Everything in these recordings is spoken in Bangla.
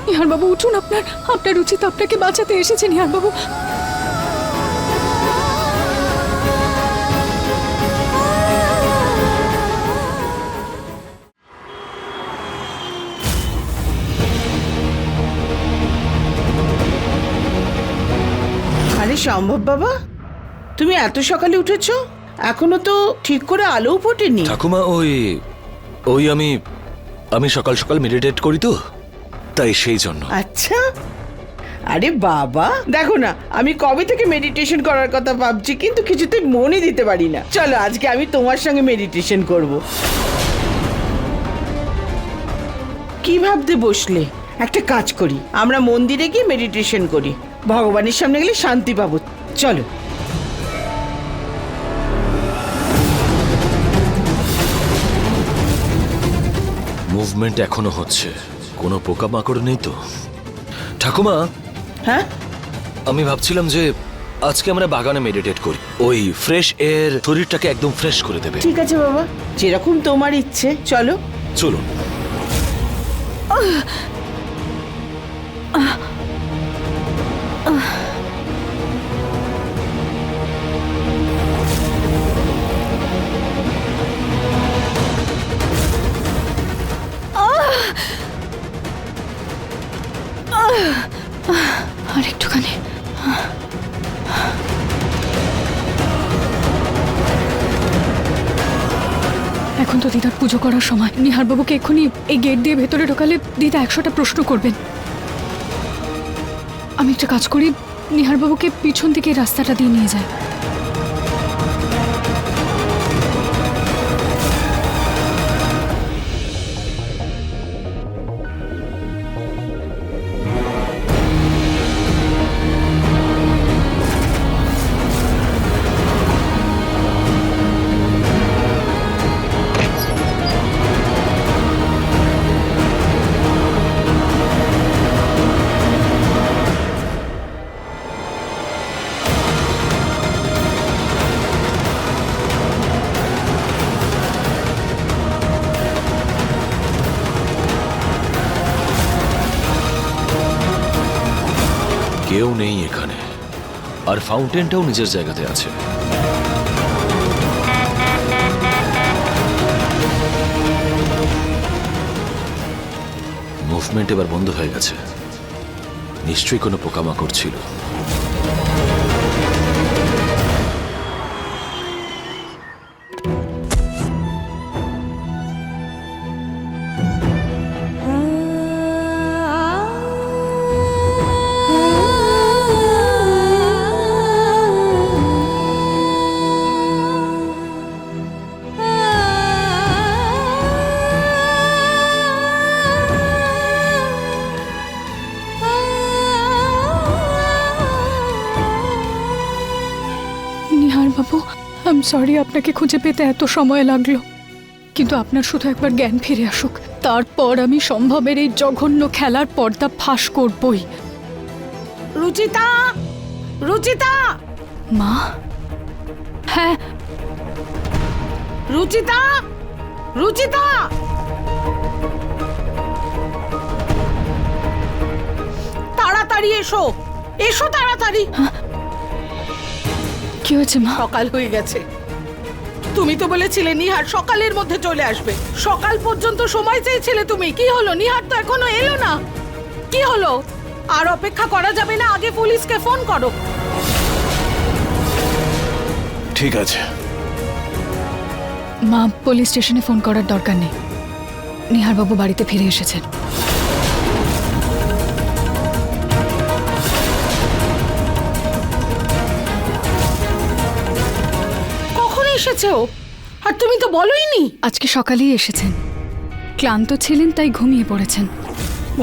নিহার বাবু উঠুন, আপনার উচিত আপনাকে বাঁচাতে এসেছে নিহার বাবু। আরে সম্ভব বাবা, তুমি এত সকালে উঠেছো? এখনো তো ঠিক করে আলোও ফোটেনি। ঠাকুমা ওই আমি সকাল সকাল মেডিটেট করি তো, তাই সেই জন্য। আচ্ছা, আরে বাবা দেখো না, আমি কবে থেকে মেডিটেশন করার কথা ভাবছি, কিন্তু কিছুতে মনই দিতে পারি না। চলো আজকে আমি তোমার সঙ্গে মেডিটেশন করব। কি ভাবতে বসলে? একটা কাজ করি, আমরা মন্দিরে গিয়ে মেডিটেশন করি, ভগবানের সামনে গেলে শান্তি পাবো। চলো। মুভমেন্ট এখনো হচ্ছে, কোনো পোকামাকড় নেই তো? ঠাকুমা, হ্যাঁ আমি ভাবছিলাম যে আজকে আমরা বাগানে মেডিটেট করি, ওই ফ্রেশ এয়ার শরীরটাকে একদম ফ্রেশ করে দেবে। ঠিক আছে বাবা, যেরকম তোমার ইচ্ছে, চলো। চলুন। আর একটুখানি। এখন তো দিদার পুজো করার সময়। নিহার বাবুকে এক্ষুনি এই গেট দিয়ে ভেতরে ঢোকালে দিদা 100টা প্রশ্ন করবেন। আমি একটা কাজ করি, নিহার বাবুকে পিছন থেকে রাস্তাটা দিয়ে নিয়ে যাই। কেউ নেই এখানে, আর ফাউন্টেনটাও নিজের জায়গাতে আছে। মুভমেন্ট এবার বন্ধ হয়ে গেছে, নিশ্চয়ই কোনো পোকামাকড় ছিল। নিহার বাবু, আই এম সরি আপনাকে খুঁজে পেতে এত সময় লাগলো, কিন্তু আপনার শুধু একবার জ্ঞান ফিরে আসুক, তারপর আমি সম্ভবের এই জঘন্য খেলার পর্দা ফাঁস করবই। রুচিতা, রুচিতা, মা? হ্যাঁ রুচিতা, রুচিতা, তাড়াতাড়ি এসো, এসো তাড়াতাড়ি। কি হয়েছে মা? সকাল হয়ে গেছে, তুমি তো বলেছিলে নিহার সকালের মধ্যে চলে আসবে। সকাল পর্যন্ত সময় চেয়েছিলে তুমি, কি হলো? নিহার তো এখনো এলো না, কি হলো? আর অপেক্ষা করা যাবে না, আগে পুলিশকে ফোন করো। ঠিক আছে। মা, পুলিশ স্টেশনে ফোন করার দরকার নেই, নিহার বাবু বাড়িতে ফিরে এসেছেন। কখন এসেছে ও? আর তুমি তো বলোইনি। আজকে সকালেই এসেছেন, ক্লান্ত ছিলেন তাই ঘুমিয়ে পড়েছেন।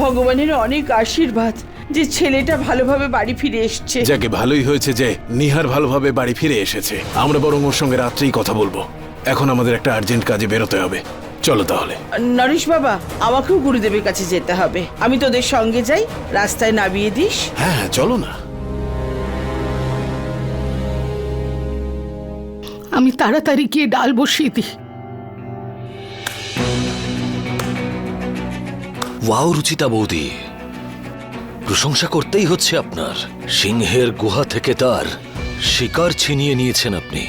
ভগবানের অনেক আশীর্বাদ যে ছেলেটা ভালোভাবে বাড়ি ফিরে এসছে। যাকে ভালোই হয়েছে যে নিহার ভালোভাবে বাড়ি ফিরে এসেছে। আমরা বরং ওর সঙ্গে রাত্রেই কথা বলবো। এখন আমাদের একটা আর্জেন্ট কাজে বেরোতে হবে। চলো তাহলে। নরেশ বাবা, আমাকেও গুরুদেবের কাছে যেতে হবে, আমি তোদের সঙ্গে যাই, রাস্তায় নামিয়ে দিস। হ্যাঁ হ্যাঁ, চলো না। আমি তাড়াতাড়ি গিয়ে ডাল বসিয়ে দিই। ওয়াও রুচিতা বৌদি, প্রশংসা করতেই হচ্ছে আপনার। সিংহের গুহা থেকে তার শিকার ছিনিয়ে নিয়েছেন আপনি।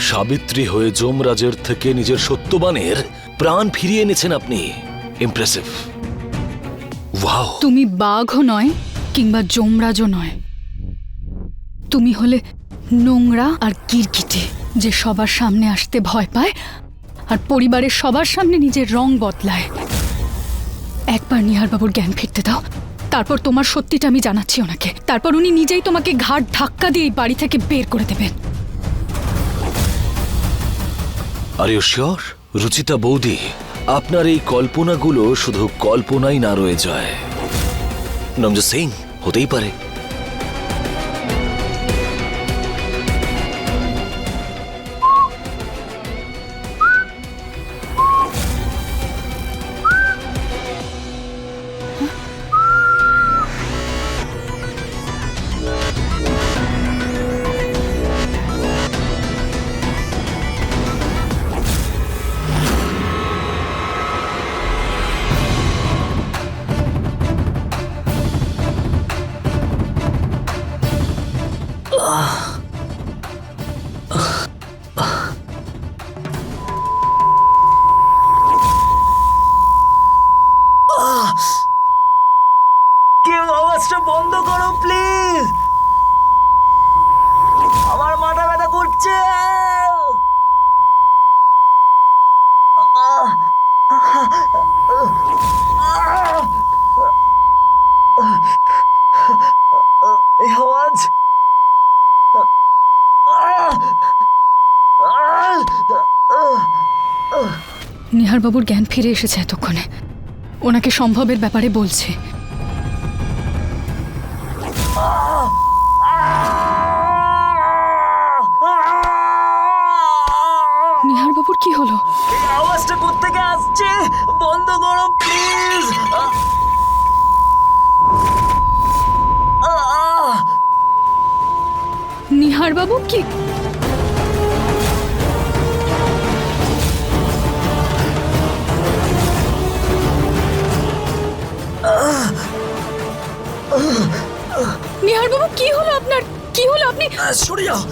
সাবিত্রী হয়ে যমরাজের থেকে নিজের সত্যবানের প্রাণ ফিরিয়ে এনেছেন আপনি। ইমপ্রেসিভ। ওয়াও। তুমি বাঘও নয় কিংবা যমরাজও নয়, তুমি হলে নোংরা আর গিরগিটে, যে সবার সামনে আসতে ভয় পায় আর পরিবারের সবার সামনে নিজের রং বদলায়। একবার নিহারবাবুর জ্ঞান ফিরতে দাও, তারপর তোমার সত্যিটা আমি জানাচ্ছি ওনাকে। তারপর উনি নিজেই তোমাকে ঘাট ধাক্কা দিয়ে এই বাড়ি থেকে বের করে দেবেন। আর ইউ শিওর রুচিতা বৌদি, আপনার এই কল্পনাগুলো শুধু কল্পনাই না রয়ে যায়? নাম জাস্ট সেইং, হতেই পারে। কেউ আওয়াজটা বন্ধ করো প্লিজ, আমার মাথা ব্যথা করছে। এই আওয়াজ নিহারবাবুর জ্ঞান ফিরে এসেছে এতক্ষণে, ওনাকে সম্ভবের ব্যাপারে বলছে। নিহারবাবুর কি হলো? এই আওয়াজটা কোত্থেকে আসছে? বন্ধ করো প্লিজ। নিহারবাবু কি? নিহারবাবু কি হলো আপনার? কি হলো? আপনি সরে যাও।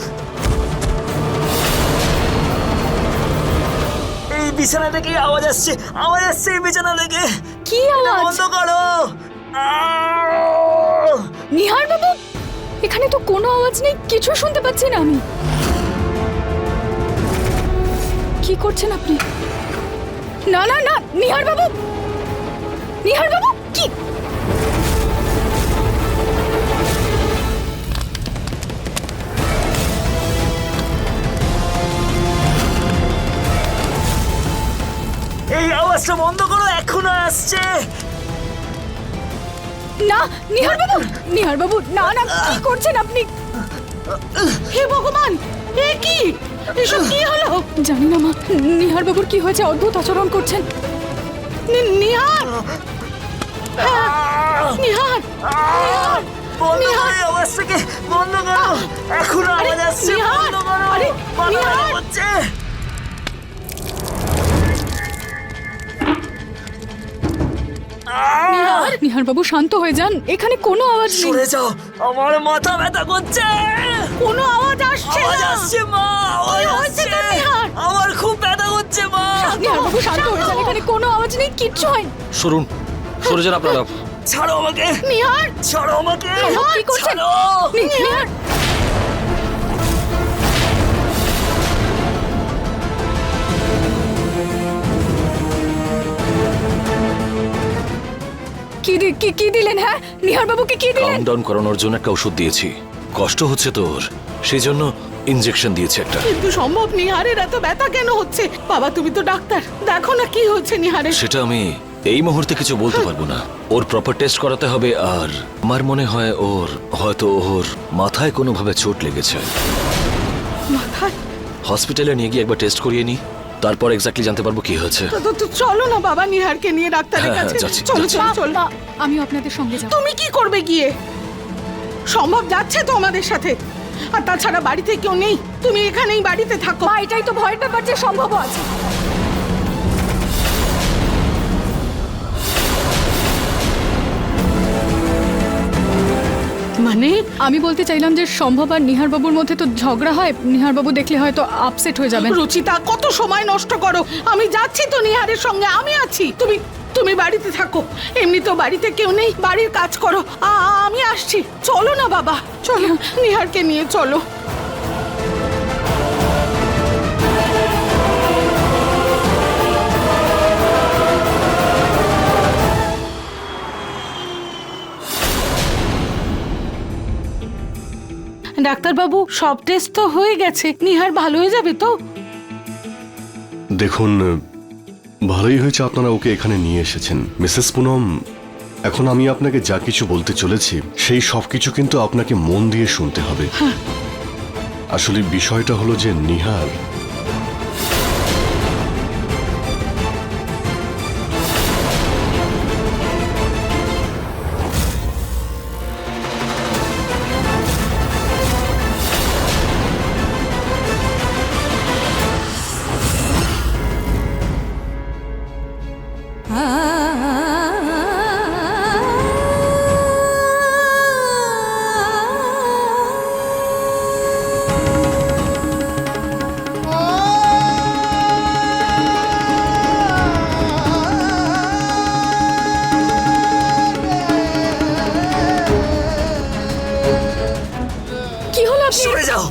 এই বিছানা থেকে আওয়াজ আসছে, আওয়াজ আসছে এই বিছানা থেকে। কি এটা আওয়াজ? বন্ধ করো। নিহারবাবু, এখানে তো কোনো আওয়াজ নেই, কিছু শুনতে পাচ্ছি না আমি। কি করছেন আপনি? না না না, নিহারবাবু, নিহারবাবু কি? এই আওয়াজটা বন্ধ করো, এখনো আসছে। না নিহারবাবু, নিহারবাবু, না না, কি করছেন আপনি? হে ভগবান, এ কি? এসব কি হলো? জানি না মা, নিহারবাবুর কি হয়েছে? অদ্ভুত আচরণ করছেন। নিহার, নিহার, নিহার, বন্ধ করো এই আওয়াজটাকে, বন্ধ করো। এখনো আরে, আওয়াজ আসছে, নিহার, বন্ধ করো। আরে, মাথা ব্যথা নিহার। করছে। নিহারবাবু শান্ত হয়ে যান, এখানে কোনো আওয়াজ নেই। সরে যাও, আমার মাথা ব্যথা করছে। কোনো আওয়াজ আসছে আওয়াজ না। আসছে মা, আওয়াজ কি হয়েছে আসছে। তোর, নিহার? আমার খুব ব্যথা করছে মা। নিহারবাবু শান্ত হয়ে যান, এখানে কোনো আওয়াজ নেই, কিচ্ছু হয়নি। সরুন, সরে যান আপনারা। ছাড়ো আমাকে, নিহার, ছাড়ো আমাকে। কি করছেন? ছাড়ো। নিহার, কি দিলেন? হ্যাঁ, নিহারবাবুকে কি দিলেন? কাম ডাউন করানোর জন্য একটা ওষুধ দিয়েছি। কষ্ট হচ্ছে তোর, সেই জন্য ইনজেকশন দিয়েছি একটা। কিন্তু সম্ভব নিহারের এত ব্যথা কেন হচ্ছে? বাবা তুমি তো ডাক্তার, দেখো না কি হচ্ছে নিহারের। সেটা আমি এই মুহূর্তে কিছু বলতে পারবো না। ওর প্রপার টেস্ট করাতে হবে। আর আমার মনে হয় হয়তো ওর মাথায় কোনোভাবে চোট লেগেছে। মাথায়? হসপিটালে নিয়ে গিয়ে একবার টেস্ট করিয়ে নি, তারপর এক্স্যাক্টলি জানতে পারবো কি হয়েছে। তো চলো না বাবা, নিহারকে নিয়ে ডাক্তারের হ্যাঁ, কাছে। যাচ্ছি, চলো যাচ্ছি। চলো চলো। আমিও আপনাদের সঙ্গে যাব। তুমি কি করবে গিয়ে? সম্ভব যাচ্ছে তো আমাদের সাথে। আর তাছাড়া বাড়িতে কেউ নেই, তুমি এখানেই বাড়িতে থাকো। মা, এটাই তো ভয়ের ব্যাপার যে সম্ভব আছে। মানে আমি বলতে চাইলাম যে সম্ভব আর নিহার বাবুর মধ্যে তো ঝগড়া হয়, নিহার বাবু দেখলে হয়তো আপসেট হয়ে যাবেন। রুচিতা, কত সময় নষ্ট করো। আমি যাচ্ছি তো নিহারের সঙ্গে, আমি আছি। তুমি তুমি বাড়িতে থাকো, এমনি তো বাড়িতে কেউ নেই, বাড়ির কাজ করো। আমি আসছি। চলো না বাবা, চলো, নিহারকে নিয়ে চলো। ডাক্তারবাবু, সব টেস্ট তো হয়ে গেছে, নিহার ভালো হয়ে যাবে তো? দেখুন, ভালোই হয়েছে আপনারা ওকে এখানে নিয়ে এসেছেন। মিসেস পুনম, এখন আমি আপনাকে যা কিছু বলতে চলেছি সেই সব কিছু কিন্তু আপনাকে মন দিয়ে শুনতে হবে। আসলে বিষয়টা হলো যে নিহার কি হলো আপনি? সরে যাও।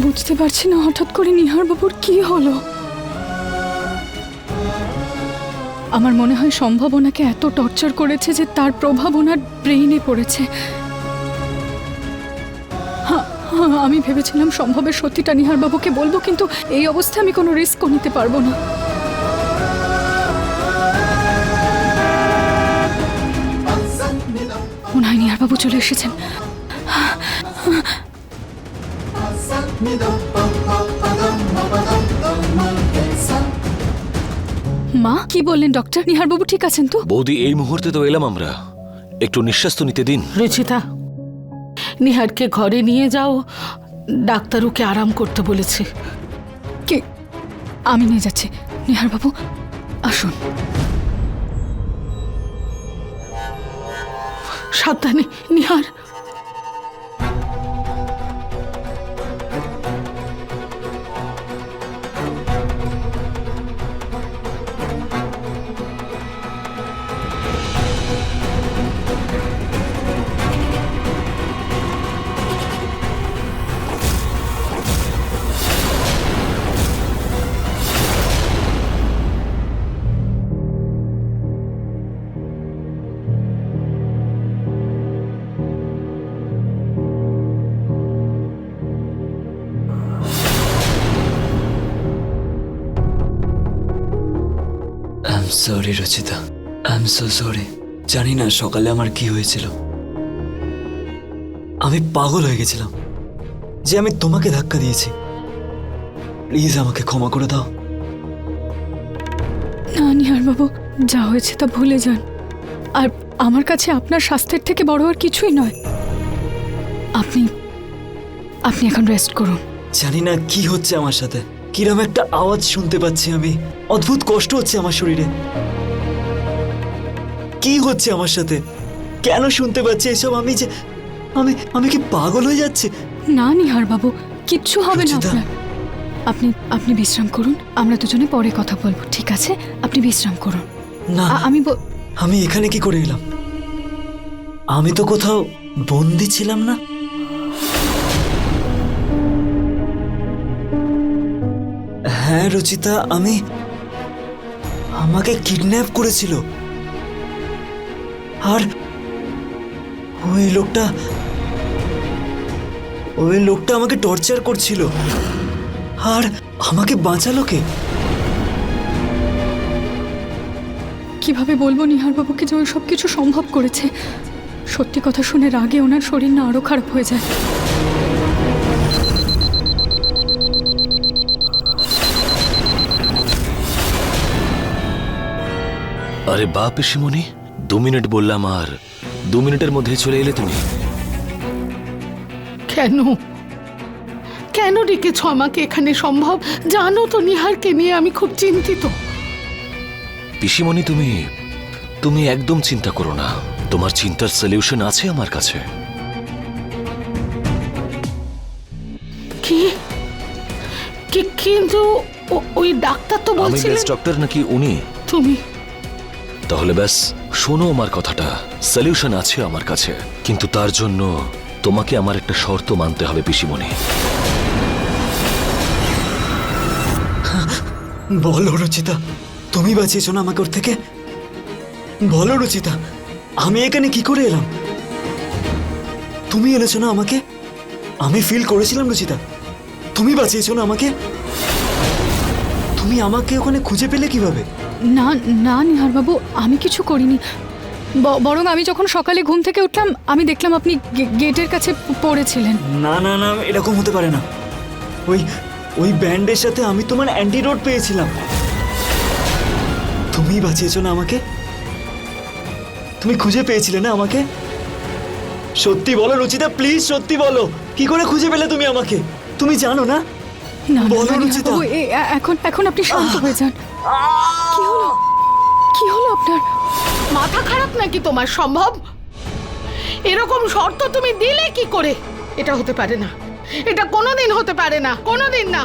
বুঝতে পারছি না হঠাৎ করে নিহার বাবুর কি হলো। আমার মনে হয় সম্ভব ওনাকে এত টর্চার করেছে যে তার প্রভাব ওনার ব্রেইনে পড়েছে। হ্যাঁ, আমি ভেবেছিলাম সম্ভবের সত্যিটা নিহার বাবুকে বলবো, কিন্তু এই অবস্থায় আমি কোনো রিস্কও নিতে পারবো না। মনে হয় নিহার বাবু চলে এসেছেন। মা, কি বললেন ডক্টর? নিহার বাবু ঠিক আছেন তো? বৌদি, এই মুহূর্তে তো এলাম আমরা, একটু নিঃশ্বাস তো নিতে দিন। রুচিতা, নিহারকে ঘরে নিয়ে যাও, ডাক্তার ওকে আরাম করতে বলেছে। কি? আমি নিয়ে যাচ্ছি। নিহার বাবু আসুন। সাবধানে Nihar. I am sorry Rachita, I am so sorry. জানি না সকালে আমার কি হয়েছিল। আমি পাগল হয়ে গেছিলাম যে আমি তোমাকে ধাক্কা দিয়েছি। প্লিজ আমাকে ক্ষমা করে দাও। না নিহার বাবু, যা হয়েছে তা ভুলে যান। আর আমার কাছে আপনার স্বাস্থ্যের থেকে বড় আর কিছুই নয়। আপনি আপনি এখন রেস্ট করুন। জানি না কি হচ্ছে আমার সাথে, কিরম একটা আওয়াজ শুনতে পাচ্ছি আমি। অদ্ভুত কষ্ট হচ্ছে আমার শরীরে। কি হচ্ছে আমার সাথে? কেন শুনতে পাচ্ছি এসব? আমি কি পাগল হয়ে যাচ্ছি? না নিহার বাবু, কিচ্ছু হবে না রচিতা। আপনার। আপনি আপনি বিশ্রাম করুন, আমরা দুজনে পরে কথা বলবো, ঠিক আছে? আপনি বিশ্রাম করুন। না, আমি এখানে কি করে এলাম? আমি তো কোথাও বন্দি ছিলাম না। হ্যাঁ রচিতা, আমাকে কিডন্যাপ করেছিল। আর ওই লোকটা আমাকে টর্চার করছিল। আর আমাকে বাঁচালো কে? কিভাবে বলবো নিহার বাবুকে যে ওই সব কিছু সম্ভব করেছে? সত্যি কথা শুনে রাগে ওনার শরীর না আরো খারাপ হয়ে যায়। আরে বা পিসিমণি, 2 মিনিট বললাম আর 2 মিনিটের মধ্যে চলে এলে তুমি। কেন কেন ডেকেছ আমাকে এখানে? সম্ভব, জানো তো নিহারকে নিয়ে আমি খুব চিন্তিত। পিসিমণি, তুমি তুমি একদম চিন্তা করো না, তোমার চিন্তার সলিউশন আছে আমার কাছে। কি কিন্তু ওই ডাক্তার তো আমি বলছিলেন। বেস্ট ডক্টর নাকি উনি? তুমি তাহলে ব্যাস শোনো আমার কথাটা, সলিউশন আছে আমার কাছে, কিন্তু তার জন্য তোমাকে আমার একটা শর্ত মানতে হবে পিসিমণি। বলো রুচিতা, তুমি বাঁচিয়েছো না আমাকে ওর থেকে? বলো রুচিতা, আমি এখানে কি করে এলাম? তুমি এনেছো না আমাকে? আমি ফিল করেছিলাম রুচিতা, তুমি বাঁচিয়েছো না আমাকে? তুমি আমাকে ওখানে খুঁজে পেলে কিভাবে? না না নিহার বাবু, আমি কিছু করিনি। বরং আমি যখন সকালে ঘুম থেকে উঠলাম আমি দেখলাম আপনি গেটের কাছে পড়েছিলেন। না না না, এরকম হতে পারে না। ওই ব্যান্ডের সাথে আমি তোমার অ্যান্টিডোট পেয়েছিলাম। তুমি বাঁচিয়েছো না আমাকে? তুমি খুঁজে পেয়েছিলে না আমাকে? সত্যি বলো রুচিতা, প্লিজ সত্যি বলো, কি করে খুঁজে পেলে তুমি আমাকে? তুমি জানো না? না না, বলো নিহার রুচিতা। বাবু, এখন আপনি শান্ত হয়ে যান। কি হলো আপনার? মাথা খারাপ নাকি তোমার? সম্ভব এরকম শর্ত তুমি দিলে কি করে? এটা হতে পারে না, এটা কোনোদিন হতে পারে না, কোনোদিন না।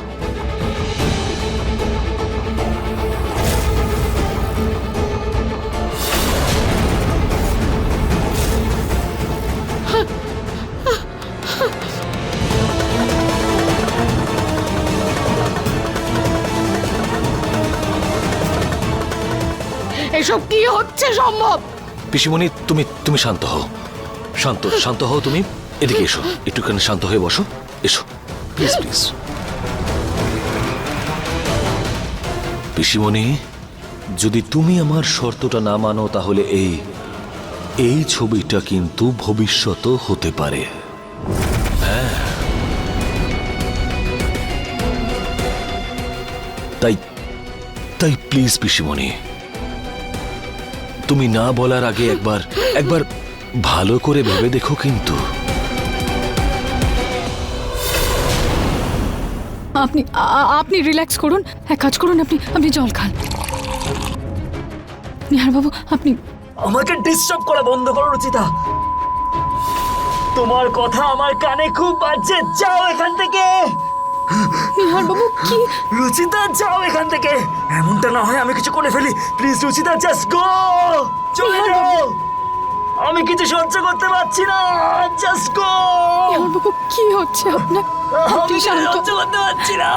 এসব কি হচ্ছে সম্ভব? পিসিমণি তুমি শান্ত হও, শান্ত হও। তুমি এদিকে এসো, একটুখানি শান্ত হয়ে বসো, এসো প্লিজ প্লিজ। পিসিমণি, যদি তুমি আমার শর্তটা না মানো তাহলে এই ছবিটা কিন্তু ভবিষ্যৎ হতে পারে। হ্যাঁ, তাই প্লিজ পিসিমণি, তুমি না বলার আগে একবার ভালো করে ভেবে দেখো কিন্তু। আপনি রিল্যাক্স করুন, এক কাজ করুন, আপনি জল খান। নিহার বাবু, আপনি আমাকে ডিস্টার্ব করা বন্ধ করো রুচিতা। তোমার কথা আমার কানে খুব বাজছে, যাও এখান থেকে। নিহার বাবু কি? রুচিতা যাও এখান থেকে, এমনটা না হয় আমি কিছু করে ফেলি। প্লিজ রুচিতা, জাস্ট গো, চলে যাও। আমি কিছু সহ্য করতে পারছি না, জাস্ট গো। নিহার বাবু কি হচ্ছে আপনার? আমি আপনি কিছু শান্ত। সহ্য করতে পারছি না।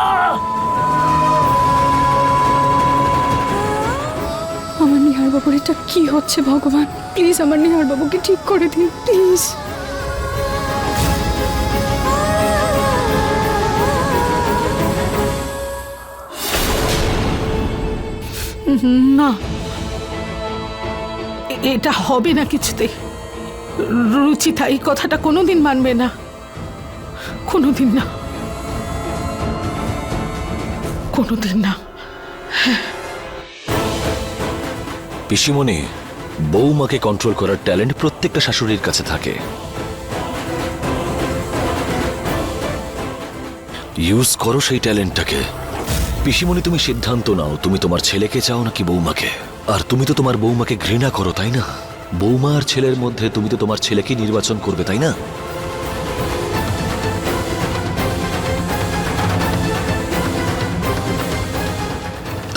আমার নিহার বাবুর এটা কি হচ্ছে ভগবান? প্লিজ আমার নিহার বাবুকে ঠিক করে দিন প্লিজ। না, এটা হবে না কিছুতেই। রুচিতা এই কথাটা কোনোদিন মানবে না, কোনোদিন না, কোনোদিন না। পিসিমণি, বৌমাকে কন্ট্রোল করার ট্যালেন্ট প্রত্যেকটা শাশুড়ির কাছে থাকে। ইউজ করো সেই ট্যালেন্টটাকে। পিসিমণি, তুমি সিদ্ধান্ত নাও, তুমি তোমার ছেলেকে চাও নাকি বৌমাকে? আর তুমি তো তোমার বৌমাকে ঘৃণা করো, তাই না? বৌমা আর ছেলের মধ্যে তুমি তো তোমার ছেলেকে নির্বাচন করবে, তাই না?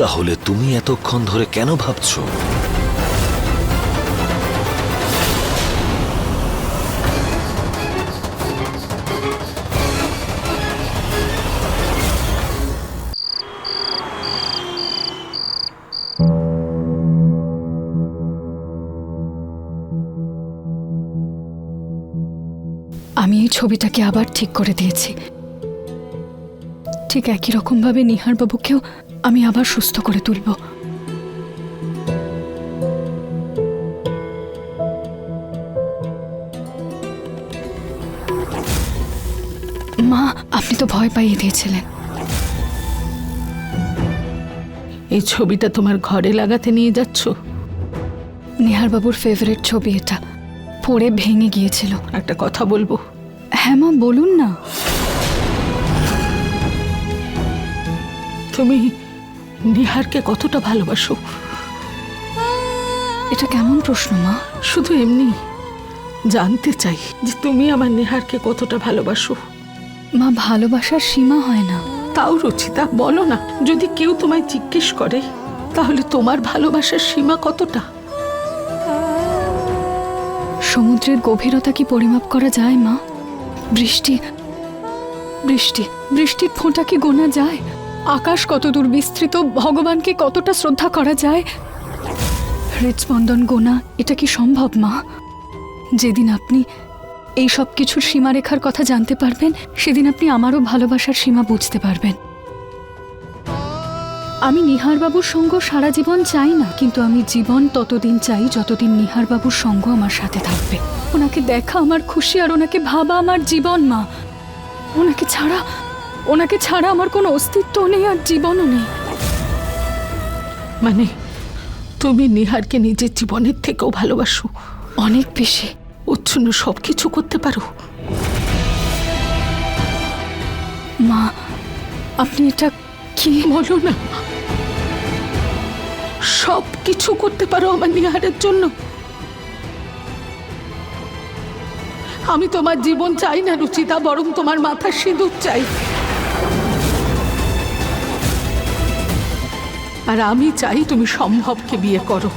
তাহলে তুমি এতক্ষণ ধরে কেন ভাবছো? আমি এই ছবিটাকে আবার ঠিক করে দিয়েছি। ঠিক একই রকম ভাবে নিহার বাবুকেও আমি আবার সুস্থ করে তুলব। মা, আপনি তো ভয় পাইয়ে দিয়েছিলেন। এই ছবিটা তোমার ঘরে লাগাতে নিয়ে যাচ্ছ? নিহার বাবুর ফেভারিট ছবি এটা, পড়ে ভেঙে গিয়েছিল। একটা কথা বলবো? হ্যাঁ মা, বলুন না। তুমি নিহারকে কতটা ভালোবাসো? এটা কেমন প্রশ্ন মা? শুধু এমনি জানতে চাই যে তুমি আমার নিহারকে কতটা ভালোবাসো। মা, ভালোবাসার সীমা হয় না। তাও রুচিতা বলো না, যদি কেউ তোমায় জিজ্ঞেস করে তাহলে তোমার ভালোবাসার সীমা কতটা? সমুদ্রের গভীরতা কি পরিমাপ করা যায় মা? বৃষ্টি বৃষ্টি বৃষ্টির ফোঁটা কি গোনা যায়? আকাশ কতদূর বিস্তৃত, ভগবানকে কতটা শ্রদ্ধা করা যায়? হৃদস্পন্দন গোনা, এটা কি সম্ভব মা? যেদিন আপনি এই সব কিছুর সীমারেখার কথা জানতে পারবেন, সেদিন আপনি আমারও ভালোবাসার সীমা বুঝতে পারবেন। আমি নিহারবাবুর সঙ্গ সারা জীবন চাই না, কিন্তু আমি জীবন ততদিন চাই যতদিন নিহারবাবুর সঙ্গ আমার সাথে থাকবে। ওনাকে দেখা আমার খুশি, আর ওনাকে ভাবা আমার জীবন মা। ওনাকে ছাড়া আমার কোনো অস্তিত্ব নেই, আর জীবনও নেই। মানে তুমি নিহারকে নিজের জীবনের থেকেও ভালোবাসো? অনেক বেশি। ওর জন্য সবকিছু করতে পারো? মা, আপনি এটা কি বলো না, সব কিছু করতে পারো আমার নিহারের জন্য? আমি তোমার জীবন চাই না রুচিতা, বরং তোমার মাথার সিঁদুর চাই। আর আমি চাই তুমি সম্ভবকে বিয়ে করো।